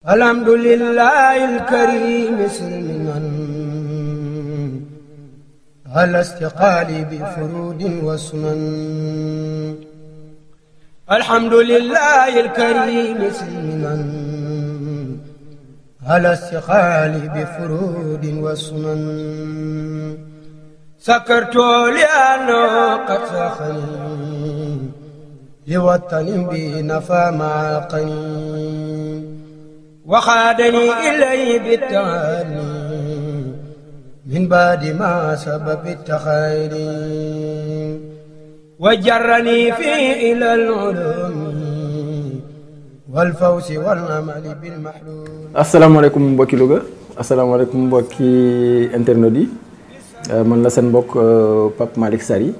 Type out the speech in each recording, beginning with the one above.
الحمد لله الكريم سلما على استقالي بفرود وسنن. الحمد لله الكريم سلما على استقالي بفرود وسنن. سكرت لأنه قد سخني لوطن بنفى معاقني وخادني إليه بالتهاني من بعد ما سبب التخير وجرني فيه إلى العلوم والفوز والأمل بالمحلول. السلام عليكم mbokki Louga, assalamu alaikum mbokki internautes yi, man la seen mbokk Pape Malick Sary,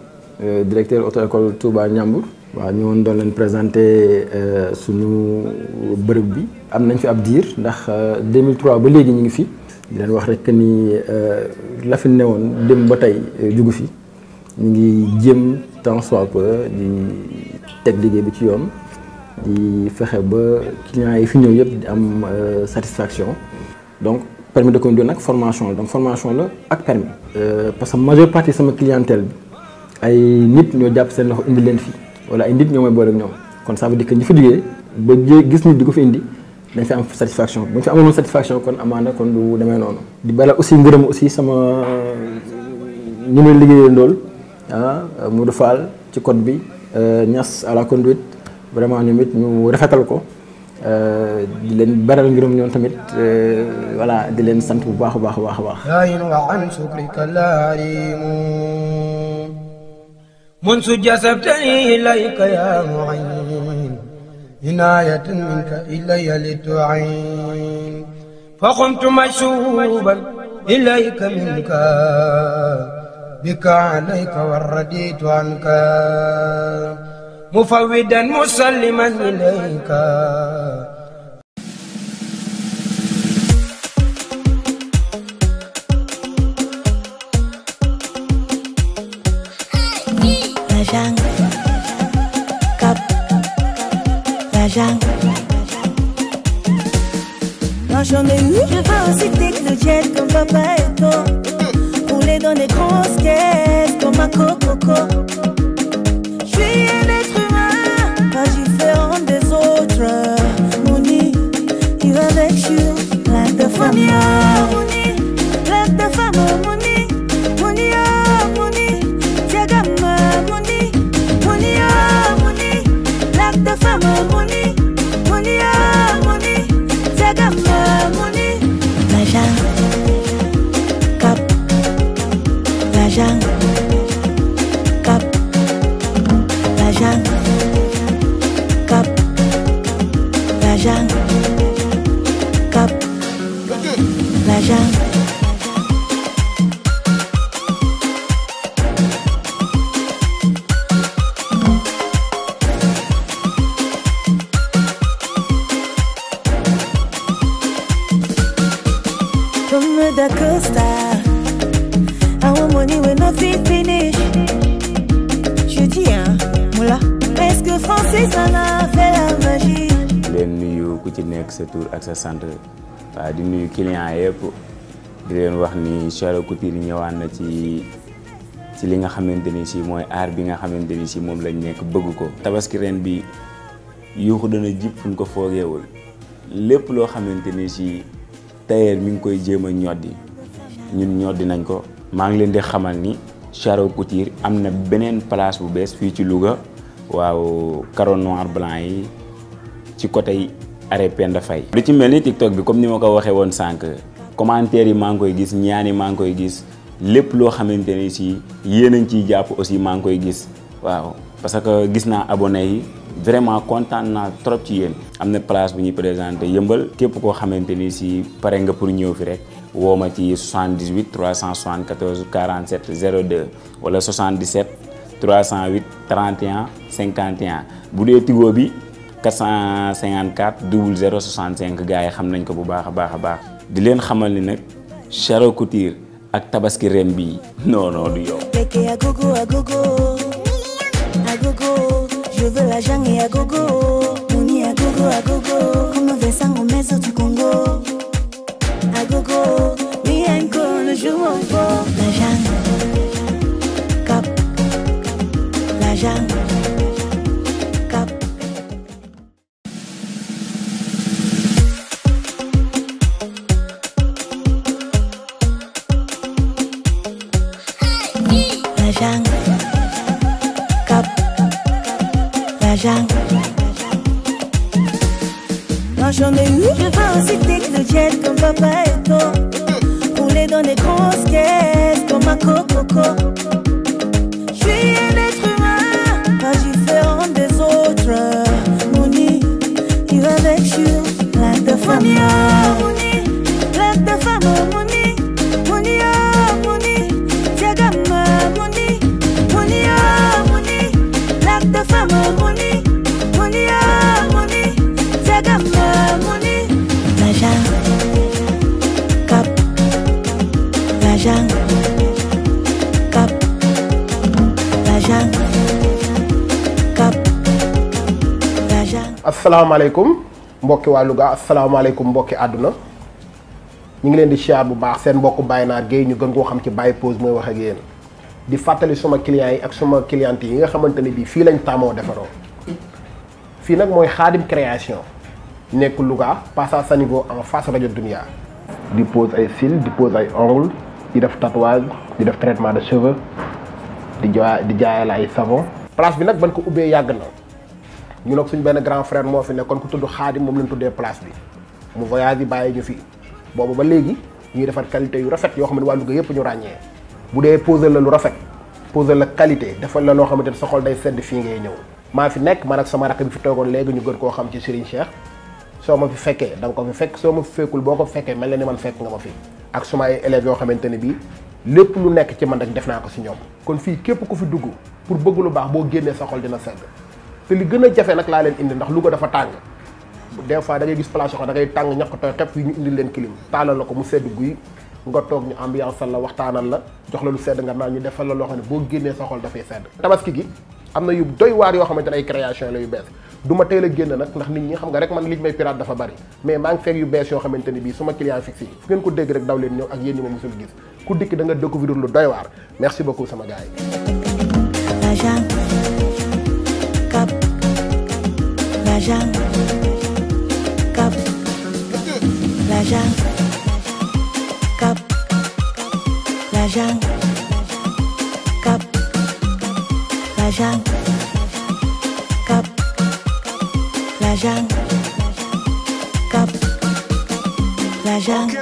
directeur auto-école Touba Ndiambour. waaw ñu woon doon leen présenté suñu bërëb bi am nañ fi ab diir ndax 2003 ba léegi ñu ngi fi di leen wax rek ni la fi newoon dem ba tey jugu fi ñu ngi jéem tant soit peu di teg liggéey bi ci yoon di fexe ba clients yi fi ñëw yëpp di am satisfaction. Donc permis de conduire nag formation la, donc formation la ak permis parce que majeure partie sama clientèle bi ay nit ñoo jàpp seen loxo indi leen fii wala ay nit ñoo may boole ak ñoom, kon ça veut dire que ñi fa jógee ba gis nit di ko fi indi dañ fi am satisfaction. bu ñu fi amoon satisfaction kon amaana kon du demee noonu. di bala aussi ngërëm aussi sama ñi may liggéeyee ndool Modou Fall ci code bi, Niass à la conduite, vraiment ñoom it ñu rafetal ko di leen baral ngërëm ñoom tamit voilà di leen sant bu baax a baax a baax a baax. منذ جسبتني إليك يا معين عناية منك إلي لتعين فقمت مشوبا إليك منك بك عليك ورديت عنك مفودا مسلما إليك. Moi j'en ai eu, je veux aussi techno-jet comme papa et toi, rouler dans des grosses caisses comme un coco. Je suis un être humain, pas différent des autres. Mouni, il va avec you, like the famille. Mouni, like the famille. Mouni, Mouni, Mouni, Diagama. Mouni, Mouni, Mouni, like the famille. Mouni, Mouni, Mouni, Diagama. Mouni, la jungle, cap, la jungle, cap, la jungle, cap, la jungle, cap, la jungle. Comme da Costa, I want money when I feel finish. Je dis hein, moula, est-ce que français ça a fait la magie? leen nuyu ku ci nekk sa tur ak sa sant waaw di nuyu clients yëpp di leen wax ni Charo Couture ñëwaan na ci li nga xamante ni si mooy aar bi nga xamante ni si moom lañ nekk bëgg ko. tabaski ren bi yuuxu dana jib fu ñu ko foogeewul lépp loo xamante ni si tailleur mi ngi koy jéem a ñoddi ñun ñoddi nañ ko. maa ngi leen di xamal ni Charo Couture am na beneen place bu bees fii ci Louga waaw carreau noir blanc yi ci côté arrêt Penda Faye. lu ci mel ni TikTok bi comme ni ma ko waxee woon sànq commentaires yi maa ngi koy gis ñaan yi maa ngi koy gis lépp loo xamante ni si yéen a ngi ciy jàpp aussi maa ngi koy gis waaw parce que gis naa abonné yi vraiment kontaan naa trop ci yéen. am na place bu ñuy présenté yëmbal képp koo xamante ni si pare nga pour ñëw fi rek woo ma ci 78 374 47 02 wala 77 308 31 51 bu dee Tigo bi 454 00 65 gars yi xam nañ ko bu baax a baax a baax. di leen xamal ni nag Charo Couture ak tabaski ren bii non du yow. Je veux la jungle et à gogo, Mouni à gogo. agogo, comme Vincent Gomez du Congo. Agogo, Mienko ne joue pas. La jungle, cap, la jungle, cap. La jungle, cap, la jungle. Moi j'en ai eu, je veux aussi techno-jet comme papa et toi. Rouler dans des grosses caisses comme un coco. Je suis un être humain, pas différent des autres. Mouni, il va avec you, plein de femmes. Mouni, plein de femmes. Mouni, Mouni, Mouni, Diagama, Mouni, Mouni, Mouni, plein de femmes. Mouni, Mouni, Mouni, Diagama, Mouni. La jungle, cap, la jungle, cap, la jungle, cap, la jungle. asalaamaaleykum mbokki waa Louga asalaamaaleykum mbokki àdduna ñu ngi leen di siyaar bu baax seen mbokku Baye Naar Guèye ñu gën koo xam ci Baye Pose mooy wax ak yéen di fàttali suma clients yi ak suma clientes yi nga xamante ne bii fii lañ taamoo defaroo fii nag mooy Khadim création nekk Louga passage à niveau en face rajo Dunia di pose ay cils di pose ay ongles di def tatouage di def traitement de cheveux di jaayal ay savon. place bi nag ban ko ubbee yàgg na ñu nag suñ benn grand frère moo fi nekkoon ku tudd Khadim moom lañ tuddee place bi mu voyage yi bàyyi ñu fi boobu ba léegi ñuy defar qualité yu rafet yoo xam ne waa Louga yëpp ñu ràññee bu dee poser la lu rafet poser la qualité defal la loo xamante ne sa xol day sedd fii ngay ñëw. maa fi nekk man ak sama rakk bi fi toogoon léegi ñu gën koo xam ci Serigne Cheikh soo ma fi fekkee da nga ko fi fekk soo ma fi fekkul boo ko fekkee mel na ni man fekk nga ma fi ak suma ay élèves yoo xamante ne bii lépp lu nekk ci man rek def naa ko si ñoom kon fii képp ku fi dugg pour bëgg lu baax boo génnee sa xol dina sedd te li gën a jafe nag laa leen indi ndax Louga dafa tàng des fois da ngay gis place yoo xam da ngay tàng ñàkk tooy xepp yi ñu indi leen clim taalal la ko mu sedd guy nga toog ñu ambiance la waxtaanal la jox la lu sedd nga naan ñu defal la loo xam ne boo génnee sa xol dafay sedd. tabaski gi am na yu doy waar yoo xamante ne ay création la yu bees du ma teel a génn nag ndax nit ñi xam nga rek man liñ may pirate dafa bari mais maa ngi fekk yu bees yoo xamante ne bii suma client fixe yi fu ngeen ko dégg rek daw leen ñëw ak yéen ñi ma musul gis ku dikk da nga découvrir lu doy waar merci beaucoup sama gars yi. La jungle, cap, la jungle, cap, la jungle, cap, la jungle, cap, la jungle, cap, la jungle, cap, la jungle.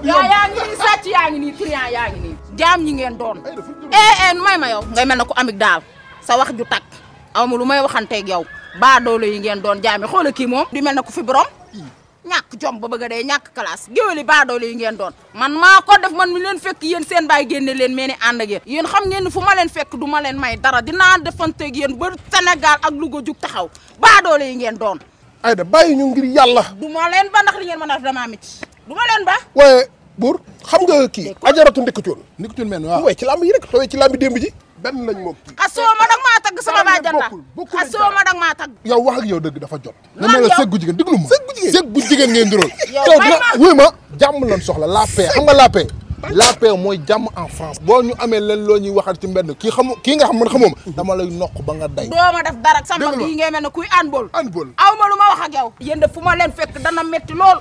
yaa ngi nii sàcc yaa ngi nii client yaa ngi nii jaam ñi ngeen doon may ma yow ngay mel na ko amik daal sa wax ju takk aw ma lu may waxanteeg yow baa doole yi ngeen doon jaami xoola kii moom di mel na ko fi borom ñàkk jom ba bëgg a dee ñàkk classe géwéli baa doole yi ngeen doon man maa ko def man mi leen fekk yéen seen baay génne leen mel ni ànd ak yéen xam ngeen ni fu ma leen fekk du ma leen may dara dinaa defanteeg yéen ba Sénégal ak Louga jug taxaw baa doole yi ngeen doon Aïda bàyyi ñu ngir yàlla du ma leen ba ndax li ngeen mën a def damaa mit du ma leen ba waaye buur xam nga kii ajaratu ndikkutoon ndikkutoon men waaw waaye ci lamb yi rek xewee ci lamb démb ji benn lañ moom xasoo ma dag maa tagg sama bàjjan la xasoo ma dag maa tagg yow wax ak yow dëgg dafa jot Lan na la yow? sëg bu jigéen déglu ma sëg bu jigéen ngeen dirool Yow taw may dina ma. wuy ma jàmm lan soxla la paix xam nga la paix la paix mooy jàmm en France. boo ñu amee leen loo ñuy waxal ci mbedd kii nga xam man xamoom dama lay noq ba nga day. doo ma def dara sama yi ngay mel ne kuy handball. aw ma lu ma wax ak yow. yéen de fu ma leen fekk dana metti lool.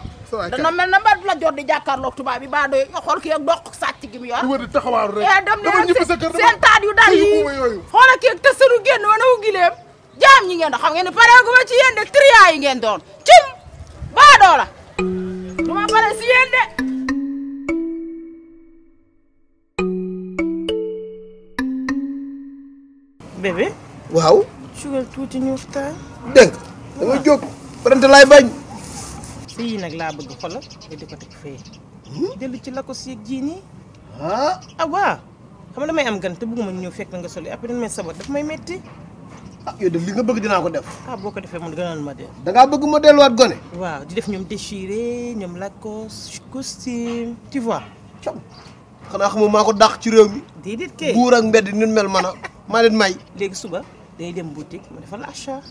dana mel na mbedd la jot di jàkkaarloog tubaab bi ba doy xool kii ak doq sàcc gi mu yor. du wër di taxawaaru rek. dem leen seen taat yu dal yi xoolal kii ak tësaru génn wana wu gileem jaam ñi ngeen doon xam ngeen ne pareegu ma ci yéen de triant yi ngeen doon cim baa doo la du ma pare si yéen de. bébé. waaw. sugal tuuti ñu waxtaan. dégg nga dama jóg. parante laay bañ. fii nag laa bëgg xoolal nga di ko teg fee. dellu ci la ko si ji nii. ah waaw. xam nga damay am gan te bëgguma ñëw fekk na nga soli après dañ may sabat daf may metti. yow de li nga bëgg dinaa ko def. boo ko defee man gënal ma de. da ngaa bëgg ma delluwaat gone. waaw di def ñoom déchiré ñoom Lacoste costume tu vois. xanaa xamoo maa ko dàq ci réew mi. déedéet kay buur ak mbedd ni mel man a maa leen may. léegi suba day dem boutique ma defal achat.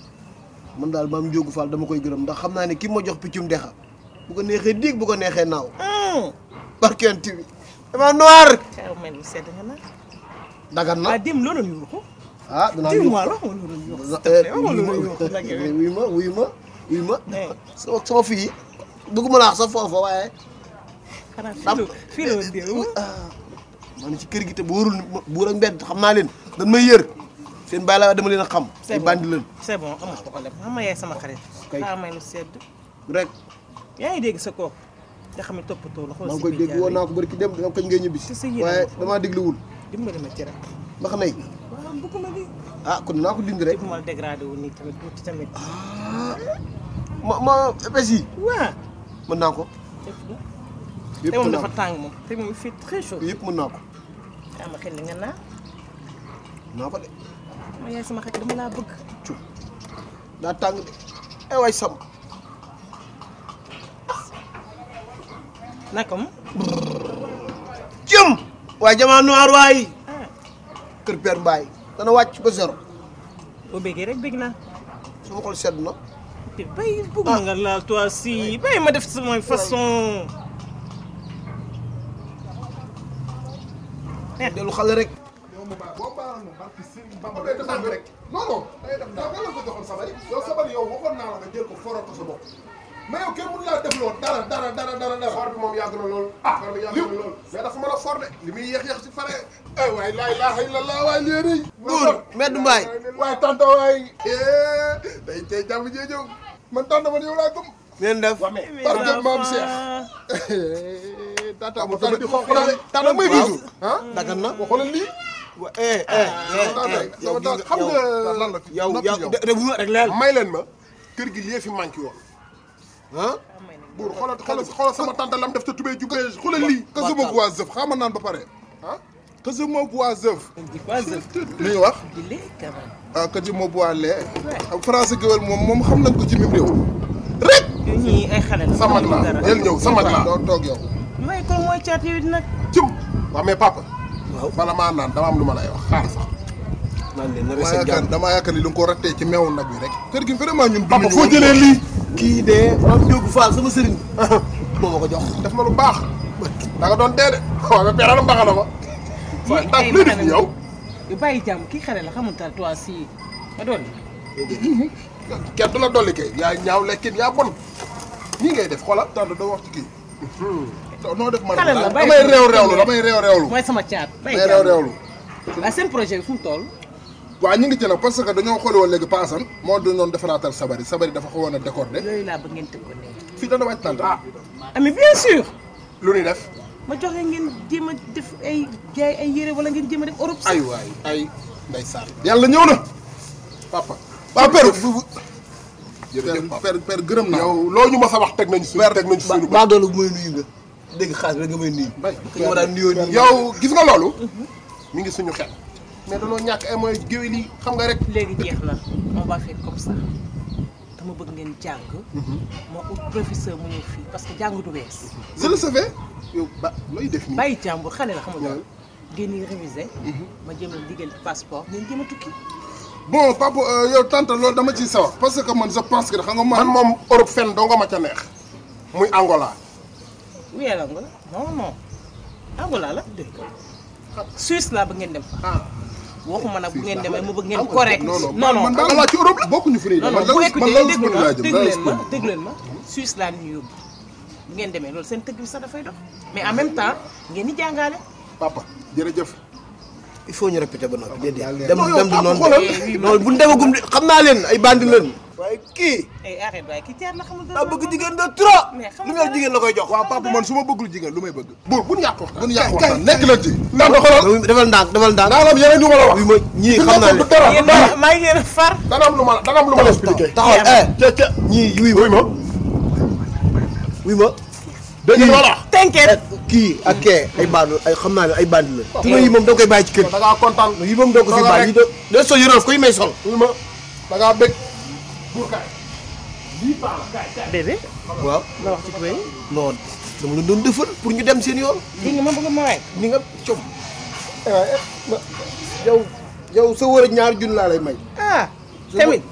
man daal maam Ndiogou Fall dama koy gërëm ndax xam naa ne ki ma jox piccum dexa bu ko neexee diig bu ko neexee naaw. barkeen tibi dama noir. xew mel ni sedd nga nag. dagan na dem loolu ñu ko. dinaa yóbbu ma wuy ma sama fii bëgguma laax sa foofa waaye. xanaa fii la woon déew. man ci kër gi te bu wóorul buur ak mbedd xam naa leen dañ may yër seen bàyyi la dama leen a xam. c'est bon bandi leen. c'est bon amul problème xam nga yaay sama xarit. kay may lu sedd. rek. yaa ngi dégg sa kooku. nga xam ne toppatoo la xool maa si ngi koy dégg woon naa ko bari ki dem kañ ngay ñibbi si. waaye damaa dégluwul. dimbali ma ci rek. ndax nay. waaw bëgguma di. kon naa ko dindi rek. ma dégradé wu nii tamit tuuti tamit. ma épaisse yi. waaw. mën naa ko. yëpp moom dafa tàng moom te moom il fait très chaud. yëpp mën naa ko. yaa ma xel li nga naa. naa ko de. ma yaay sama xarit dama laa bëgg. cu daa tàng de ay waay sam. naka mu. jëm. waaye jamaa noir waay. kër Père Mbaye dana wàcc ba zéro. boo bëggee rek bëgg naa. sama xol sedd na. te bay bëgg ma nga laal toi si bay ma def sama façon. dellu xale rek. non non da ngay def ndax nga la ko joxoon sabari yow sabari yow waxoon naa la nga jël ko foral ko sa bopp mais yow kenn mënu laa def loolu dara for bi moom yàgg na lool for bi yàgg na lool mais dafa mën a for de li muy yéex si fare ay waay laa ilaaha illallah waay lii rëy buur Medou Mbaye waay tanta waay day tey jàmm jee ñëw man tanta man yow laa gëm ngeen def barke maam Cheikh tanta mu tanta di xonq na de tanta muy bisu dagan na waxoon lii xam nga lan la yow de bu rek leel may leen ma kër gi lii fi manqué woon buur xoolal sama tante lam def ca tubéy ju beige xoolal lii que je me vois zëf xama naan ba pare que je me vois zëf li ñu wax que je me vois lait français géwél moom xam nañ ko ci même réew rek ñii ay xale la sa mag la yel ñëw sa mag la doo toog yow may ko mooy caat yow nag cim waaw mais papa bala maa naan dama am lu ma lay wax xaar sax damaa yaakaar ni lu nga ko rattee ci meewu nag bi rek kër gi vraiment ñun papa foo jëlee lii kii de maam Ndiogou Fall sama sëriñ moo ma ko jox def ma lu baax da nga doon dee de waaw mais peera la mbaxana ma waaye ndax luy def yow yu bàyyi jàmm kii xale la xamul tal toi si ma doon kenn du la dolli kay yaa ñaaw lekkin yaa bon nii ngay def xoolal tànn doo wax ci kii noo def man damay réew réewlu mooy sama caat damay réew réewlu waaw seen projet bi fu mu toll waaw ñu ngi ci nag parce que dañoo xool woon léegi paasan moo doon defaraatal sabari dafa xawoon a décordé yooyu laa bëgg ngeen tëgg ko nee fii dana wàcc tànt mais bien sûr lu ñuy def ma joxe ngeen jéem a def ay jaay ay yére wala ngeen jéem a def Europe ay waay ay ndeysaan yàlla ñëw na papa waaw père gërëm naa yow loo ñu mas a wax teg nañu suñu baa doolu bu may nuyu nga dégg xaalis rek nga may nuyu ma daan nuyoo nii yow gis nga loolu mi ngi suñu xel mais danoo ñàkk ay mooy géwél yi xam nga rek léegi jeex na on va faire comme ça dama bëgg ngeen jàng moo ut professeur mu ñëw fii parce que jàng du wees je le savais yow ba looy def nii bàyyi jàmbur xale la xam nga ngeen di réviser ma jéem a liggéey passeport ngeen jéem a tukki bon papa yow tante loolu dama ciy sawar parce que man je pense que xam nga man moom Europe fenn doo nga ma ca neex muy Angola wuyee la nga non amulaa la Suisse laa bëgg ngeen dem fa. waxuma nag bu ngeen demee mu bëgg ngeen correct. non man daal laa ci Europe bokkuñu fu non non bu écoutez déglu leen ma Suisse laa ñu yóbbu bu ngeen demee loolu seen tëgg bi sax dafay dox mais en même temps ngeen di jàngale. papa jërëjëf. il faut ñu répéter ba noppi déedéet. dem du noonu non bu ñu demagum xam naa leen ay bandi leen. waaye kii. arrête waaye kii jaar na xamul dara. bëgg jigéen de trop. lu mel jigéen la koy jox. waaw papa man su ma bëggul jigéen lu may bëgg. buur bu ñu yàq waxtaan bu ñu yàq waxtaan nekk na ci. ndax xoolal defal ndànk defal ndànk. naa la am yeneen yu ma la wax. wi ma ñii xam naa ne maa ngi leen a far. dana am lu ma la expliqué. taxawal ca ñii wuy ma. dégg nga wala. t'inquiète. kii ak kee ay bandi ay xam naa ne ay bandi la. tuma yi moom da nga koy bàyyi ci kër da ngaa kontaan. yi moom doo ko fi bàyyi. yi sol yorof koy may sol. wuy ma da ngaa bëgg. buur kaay. bébé. waaw la wax ci tubéy. non dama la doon defal pour ñu dem seen yoon. dégg nga ma bëgg ma waay. ni nga com. yow sa wër ak ñaari junni laa lay may. tamit.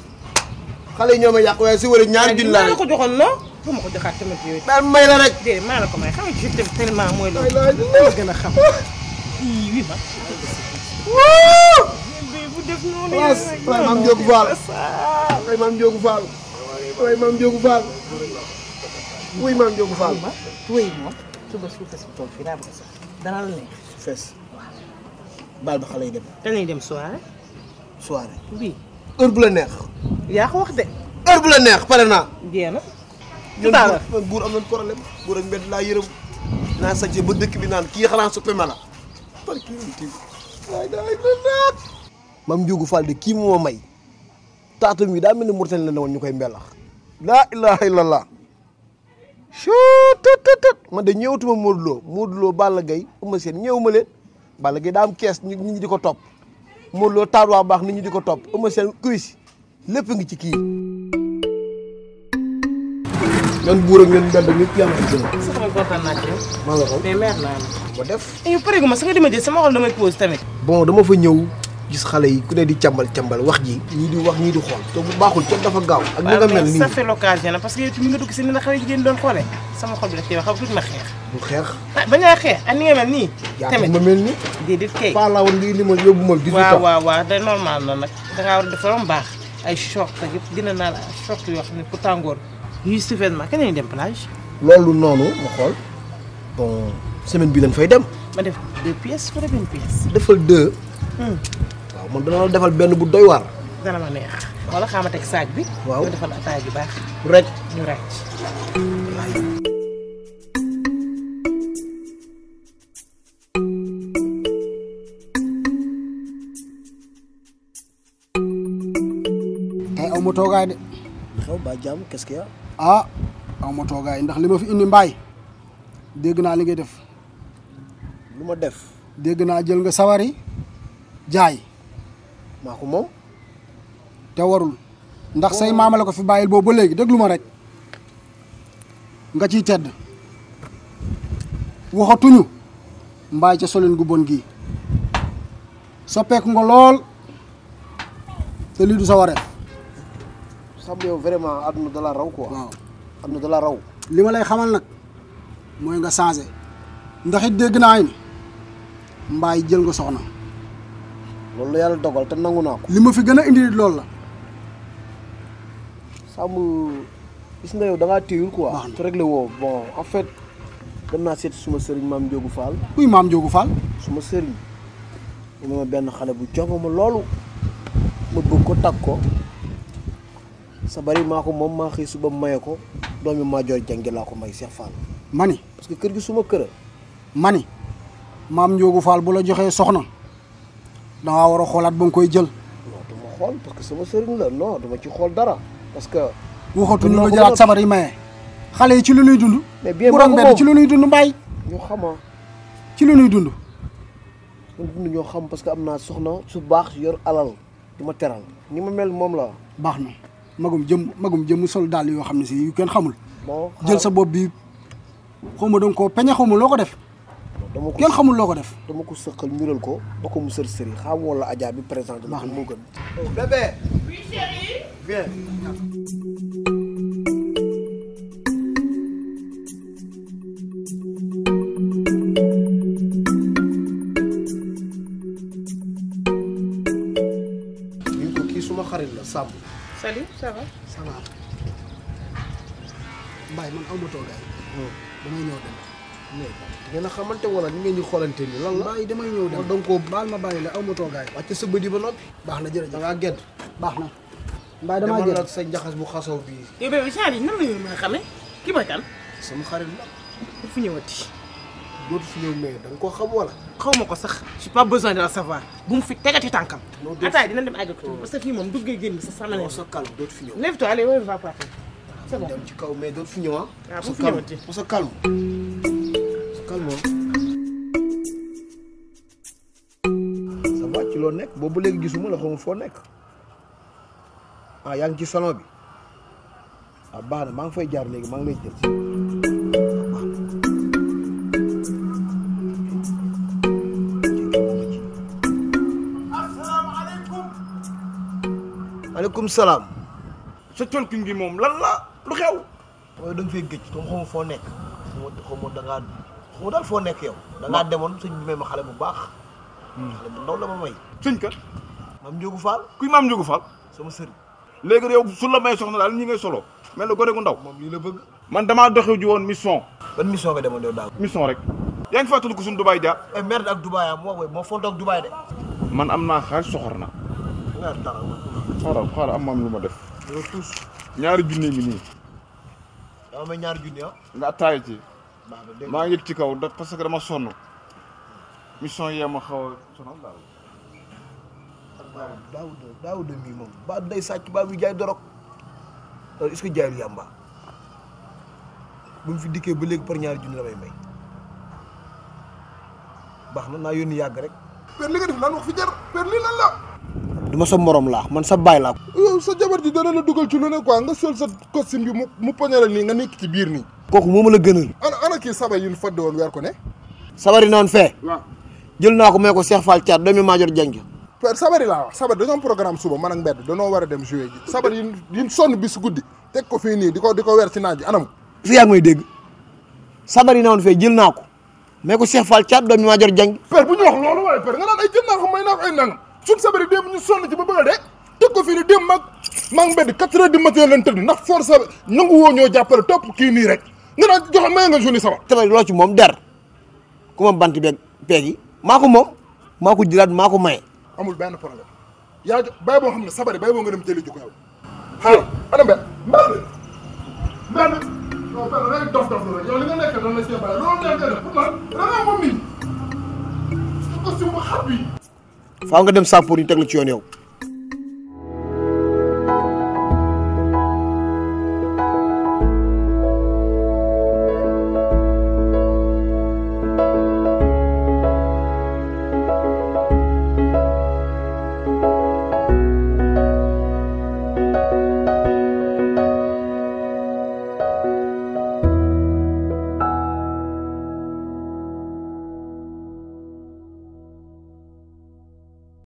xale yi ñoo ma yàq waaye sa wër ak ñaari junni laa lay. maa la ko joxoon non. fu ma ko joxaat tamit yooyu. daal may la rek. déedéet maa la ko may xam nga je t'aime tellement mooy loolu. dama gën a xam. wi ma. bu def noonu waaye maam Ndiogou Fall. waaye maam Ndiogou Fall. waaye maam Ndiogou Fall. wuy maam Ndiogou Fall. tuwéy moom suba su fees bu toog fii daa bëgg sax dana la neex. fees. baal ba xale yi dem. dañuy dem soirée. soirée. bii. heure bu la neex. yaa ko wax de. heure bu la neex pare naa. jéem a. tout à l'heure man buur am nañ problème. buur ak mbedd laa yërëm. naa sàcc ba dëkk bi naan kii xanaa suppe ma la. par kii waay daay na naat. maam Ndiogou Fall de kii moo may. taatam yi daa mel ni Mourtani la ne woon ñu koy mbelax. laa ilaha illallah. tët man de ñëwatuma Modou Lo Balla Gaye Eumeu Sène ñëwuma leen. Balla Gaye daa am kees nit ñi di ko topp. Modou Lo taar waa baax nit ñi di ko topp Eumeu Sène kuis lépp ngi ci kii. ñoom buur ak ñoom mbedd ñëpp yaa ngi gën a. sax man kontaan naa ci yow. maa la xam mais meer naa la. ba def. yow pare gu ma sa nga dima jël sama xol damay pause tamit. bon dama fa ñëw gis xale yi ku ne di càmbal wax ji. ñii di wax ñii di xool. te bu baaxul kenn dafa gaaw. ak ni nga mel nii ça fait l'occasion parce que yow tamit nga dugg si ni la xale jigéen doon xoolee sama xol bi daf yow xam tuuti ma xeex. bu xeex. bañ a xeex ak ni nga mel nii. tamit ma mel nii. déedéet kay. Paa laa woon li ma yóbbu ma. 18 ans waaw de normal la nag da ngaa war a def lu baax ay short ak yëpp dina naa la short yoo xam ne pour tàngoor yu suffisamment kañ la ñuy dem plage. loolu noonu ma xool bon semaine bi dañ fay dem. ma def 2 pièces wala benn pièce. defal 2. waaw man dana la defal benn bu doy waar. dana ma neex. wala xaama teg saag bi. waaw nga defal ataay bi baax. rek ñu ràcc. tey aw ma toogaay de. xew ba jàmm qu'est-ce qu'il y a. ah aw ma toogaay ndax li ma fi indi mbaay dégg naa li ngay def. lu ma def. dégg naa jël nga sawari jaay. maa ko moom. te warul ndax say maama la ko fi bàyyil boobu ba léegi déglu ma rek nga ciy tedd waxatuñu mbaay ca solin gu bon gii soppeeku nga lool te lii du sa wareef. xam yow vraiment àdduna da la raw quoi. waaw àdduna da la raw. li ma lay xamal nag mooy nga changé ndax it dégg naa ni mbaay jël nga soxna. loolu la yàlla dogal te nangu naa ko. li ma fi gën a indi loolu la. Samb gis nga yow da ngaa téyul quoi. baax na te réglé woo bon en fait dem naa seeti suma sëriñ maam Ndiogou Fall. kuy maam Ndiogou Fall. suma sëriñ mu ma benn xale bu jox ma loolu ma bëgg ko tag ko sa bari maa ko moom maa xëy suba maye ko doomi Maajoor Jeng laa ko may Cheikh Fall. mani parce que kër gi suma kër. mani maam Ndiogou Fall bu la joxee soxna dangaa war a xoolaat ba nga koy jël. non du ma xool parce que sama sëriñ la non duma ci xool dara parce que. waxatuñu nga jëlaat sabar yi maye. xale yi ci lu ñuy dund. mais bien bu doon benn ci lu ñuy dund mbaay. ñoo xama ci lu ñuy dund. man dund ñoo xam parce que am naa soxna su baax yor alal di ma teral ni ma mel moom la. baax na magum jëm sol daal yoo xam ne si yu kenn xamul. bon jël sa bopp bi xaw ma danga koo peñe xaw ma loo ko def. dama ko kenn xamul loo ko def. dama ko sëqal ñural ko ba ko mu sëri xam wala Adja bi présenté la ko moo gën. bébé. oui chérie. viens. Samb. Salut, ça va? Ça va. Mbaye man aw ma toogaay. damay ñëw dem. mais ngeen a xamante wala ni ngeen di xoolante ni lan la. Mbaye damay ñëw dem. donc ko baal ma bàyyi la aw ma toogaay. wàcc sa bët yi ba noppi. baax na jërëjëf da ngaa gedd. baax na. Mbaye damaa demal gedd la sa njaxas bu xasaw bii. yow bébé genre yi nan la ñu mën a xamee kii mooy kan. sama xarit la. du fi ñëwati. dootu fi ñëw mais da nga koo xam wala. xaw ma ko sax j'ai pas besoin de la savoir bu mu fi tegati tànkam. ataay dina dem àgg parce que fii moom duggee génn sa sànni. sa calme dootu fi ñëw. lève-toi allez on va partir. c'est bon dem ci kaw mais dootu fi ñëw ah. waaw bu fi ñëwati sa calme. sa calme ça va ci loo nekk boobu léegi gisuma la xaw ma foo nekk. ah yaa ngi ci salon bi. ah baax na maa ngi fay jaar léegi maa ngi lay jël. maaleykum salaam. sa colkin gi moom lan la lu xew. waaye da nga fay gëj comme xaw ma foo nekk. xaw ma da ngaa xaw ma daal foo nekk yow. da ngaa demoon sëñ bi may ma xale bu baax. xale bu ndaw la ma may. sëñ ka. maam Ndiogou Fall. kuy maam Ndiogou Fall. sama sëriñ. léegi yow su la may soxna daal ñi ngay solo mel na gone gu ndaw. moom lii la bëgg. man damaa doxew ji woon mission. ban mission nga demoon yow daaw. mission rek. yaa ngi fàttaliku suñu Dubaay jaar. merde ak Dubaay moo fonto ak Dubaay de. man am naa xaalis soxor na. nga dara xaaral am lu ma def. loolu tous. ñaari junne ngi nii. dama may ñaari junne ah. nga attaaya ci. maa ngi yëg ci kaw ndax parce que dama sonn. mission yee ma xaw a sonal daal. Daawuda mii moom ba day sàcc ba muy jaay dorog est-ce que jaayul yàmba bu mu fi dikkee ba léegi par ñaari junni la may may baax na naa yónni yàgg rek. père li nga def lan wax fi jar père lii lan la. du ma sa morom laa man sa baay laa. yow sa jabar ji dana la dugal ci lu ne quoi nga sol sa costume bi mu poñe la nii nga nekk ci biir nii. kooku moo ma la gënal. ana kii sabar yi ñu fadde woon weer ko ne. sabari noonu fee. waaw jël naa ko may ko Cheikh Fall Thiat doomi Major Dieng. père sabari laa wax sabar dañoo am programme suba man ak mbedd dañoo war a dem jouer ji sabar yi sonn bis guddi teg ko fii nii di ko weer ci naaj bi anam. fi yaa ngi may dégg sabari noonu fee jël naa ko may ko Cheikh Fall Thiat doomi Major Dieng. père bu ñu wax loolu waaye père nga naan ay jël naa ko may naa ko ay nangam suñ sabari démb ñu sonn ci ba bëgg a dee teg ko fii nii démb maa ngi mbedd 4 heures du matin lañ tëdd ndax force nangu woo ñoo jàppale topp kii nii rek nga naan joxe may nga journée sabar. tamit loo ci moom der ku ma bant beeg peeg yi maa ko moom maa ko jëlaat maa ko maye. amul benn problème yaa jo bàyyi boo xam ne sabari bàyyi boo nga dem jëli ji ko yow xaaral ana mbedd mbedd non père da ngay dof rek yow li nga nekk doon la cee bàyyi loolu nekk def pour lan da ngaa moom nii costume bu xar bi faaw nga dem sappoor ñu teg la ci yoon yow.